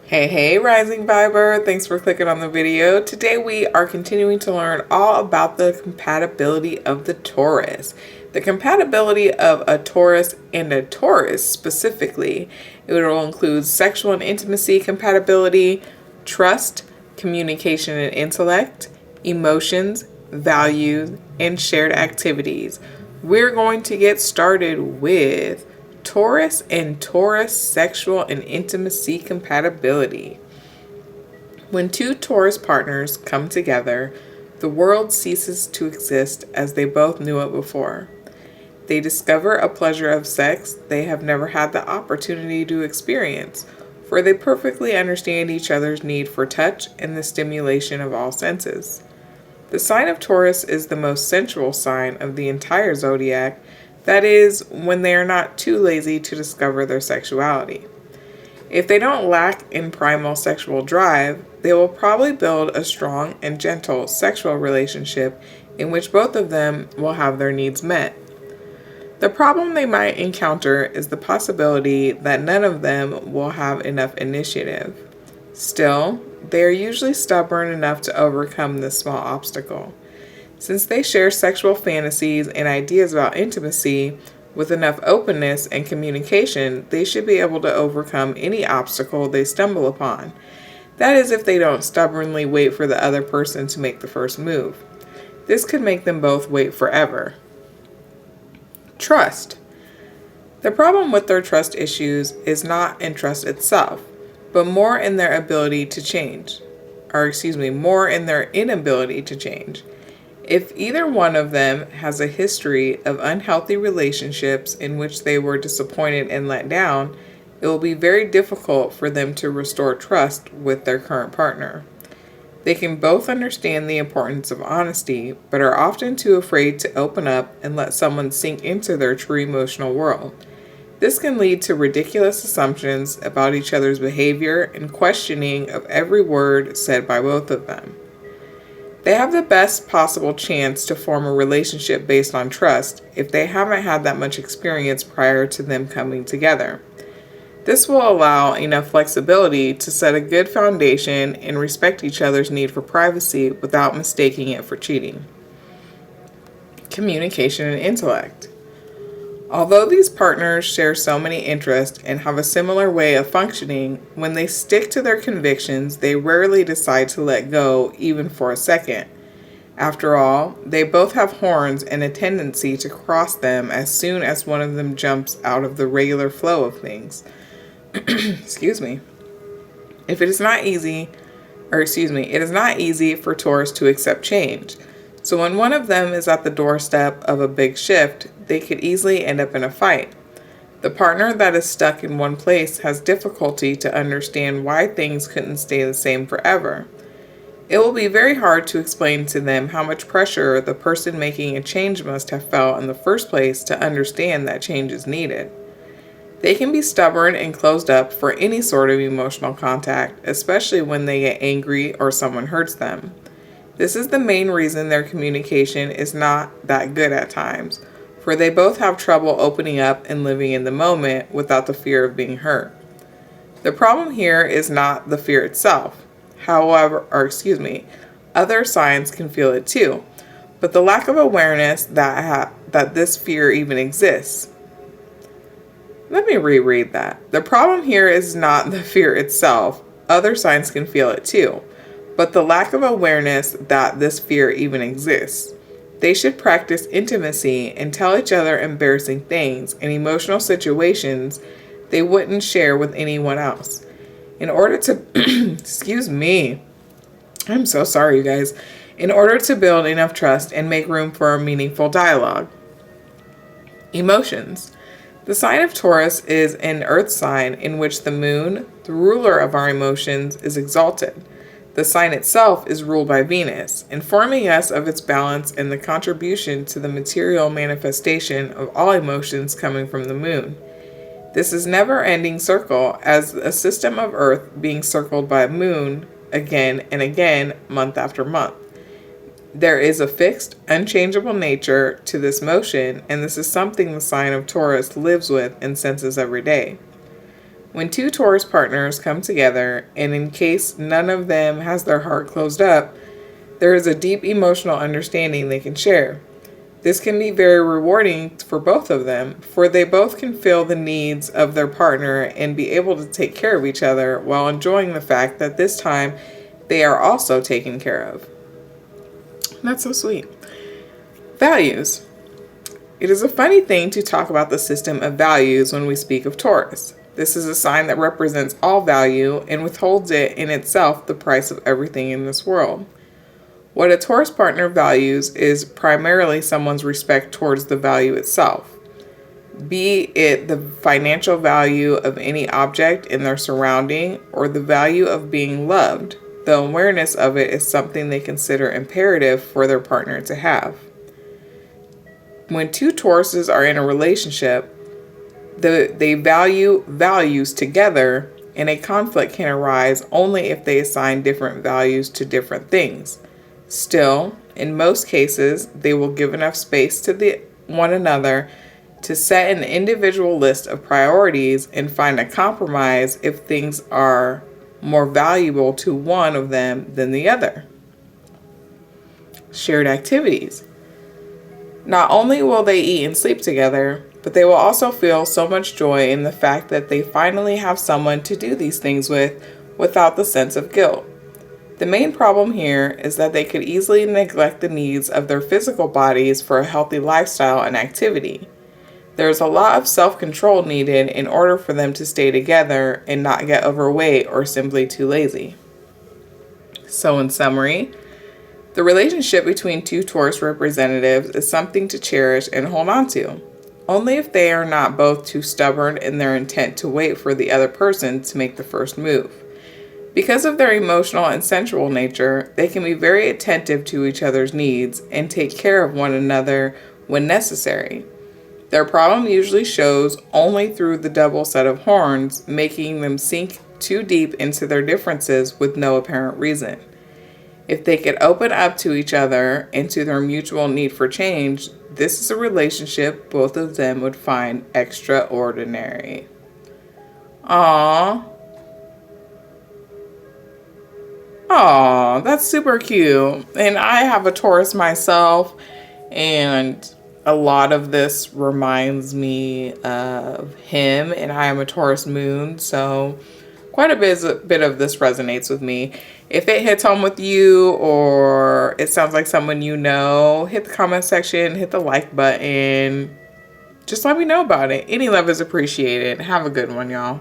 Hey, Rising Viber. Thanks for clicking on the video. Today we are continuing to learn all about the compatibility of the Taurus. The compatibility of a Taurus and a Taurus specifically. It will include sexual and intimacy compatibility, trust, communication and intellect, emotions, values, and shared activities. We're going to get started with Taurus and Taurus sexual and intimacy compatibility. When two Taurus partners come together, the world ceases to exist as they both knew it before. They discover a pleasure of sex they have never had the opportunity to experience, for they perfectly understand each other's need for touch and the stimulation of all senses. The sign of Taurus is the most sensual sign of the entire zodiac. That is, when they are not too lazy to discover their sexuality. If they don't lack in primal sexual drive, they will probably build a strong and gentle sexual relationship in which both of them will have their needs met. The problem they might encounter is the possibility that none of them will have enough initiative. Still, they are usually stubborn enough to overcome this small obstacle. Since they share sexual fantasies and ideas about intimacy, with enough openness and communication, they should be able to overcome any obstacle they stumble upon. That is, if they don't stubbornly wait for the other person to make the first move. This could make them both wait forever. Trust. The problem with their trust issues is not in trust itself, but more in their ability to change. More in their inability to change. If either one of them has a history of unhealthy relationships in which they were disappointed and let down, it will be very difficult for them to restore trust with their current partner. They can both understand the importance of honesty, but are often too afraid to open up and let someone sink into their true emotional world. This can lead to ridiculous assumptions about each other's behavior and questioning of every word said by both of them. They have the best possible chance to form a relationship based on trust if they haven't had that much experience prior to them coming together. This will allow enough flexibility to set a good foundation and respect each other's need for privacy without mistaking it for cheating. Communication and intellect. Although these partners share so many interests and have a similar way of functioning, when they stick to their convictions, they rarely decide to let go even for a second. After all, they both have horns and a tendency to cross them as soon as one of them jumps out of the regular flow of things. Excuse me. It is not easy for Taurus to accept change. So when one of them is at the doorstep of a big shift, they could easily end up in a fight. The partner that is stuck in one place has difficulty to understand why things couldn't stay the same forever. It will be very hard to explain to them how much pressure the person making a change must have felt in the first place to understand that change is needed. They can be stubborn and closed up for any sort of emotional contact, especially when they get angry or someone hurts them. This is the main reason their communication is not that good at times, for they both have trouble opening up and living in the moment without the fear of being hurt. The problem here is not the fear itself. Other signs can feel it too, but the lack of awareness that this fear even exists. Let me reread that. The problem here is not the fear itself. Other signs can feel it too, but the lack of awareness that this fear even exists. They should practice intimacy and tell each other embarrassing things and emotional situations they wouldn't share with anyone else. In order to, excuse me, I'm so sorry, you guys. In order to build enough trust and make room for a meaningful dialogue. Emotions. The sign of Taurus is an earth sign in which the moon, the ruler of our emotions, is exalted. The sign itself is ruled by Venus, informing us of its balance and the contribution to the material manifestation of all emotions coming from the moon. This is never-ending circle as a system of Earth being circled by a moon again and again, month after month. There is a fixed, unchangeable nature to this motion, and this is something the sign of Taurus lives with and senses every day. When two Taurus partners come together, and in case none of them has their heart closed up, there is a deep emotional understanding they can share. This can be very rewarding for both of them, for they both can feel the needs of their partner and be able to take care of each other while enjoying the fact that this time they are also taken care of. That's so sweet. Values. It is a funny thing to talk about the system of values when we speak of Taurus. This is a sign that represents all value and withholds it in itself the price of everything in this world. What a Taurus partner values is primarily someone's respect towards the value itself, be it the financial value of any object in their surrounding or the value of being loved. The awareness of it is something they consider imperative for their partner to have. When two Tauruses are in a relationship, they value values together, and a conflict can arise only if they assign different values to different things. Still, in most cases, they will give enough space to one another to set an individual list of priorities and find a compromise if things are more valuable to one of them than the other. Shared activities. Not only will they eat and sleep together, but they will also feel so much joy in the fact that they finally have someone to do these things with without the sense of guilt. The main problem here is that they could easily neglect the needs of their physical bodies for a healthy lifestyle and activity. There is a lot of self-control needed in order for them to stay together and not get overweight or simply too lazy. So in summary, the relationship between two Taurus representatives is something to cherish and hold on to, only if they are not both too stubborn in their intent to wait for the other person to make the first move. Because of their emotional and sensual nature, they can be very attentive to each other's needs and take care of one another when necessary. Their problem usually shows only through the double set of horns, making them sink too deep into their differences with no apparent reason. If they could open up to each other and to their mutual need for change, this is a relationship both of them would find extraordinary. Aww. Oh, that's super cute. And I have a Taurus myself, and a lot of this reminds me of him, and I am a Taurus moon, so quite a bit of this resonates with me. If it hits home with you or it sounds like someone you know, hit the comment section, hit the like button. Just let me know about it. Any love is appreciated. Have a good one, y'all.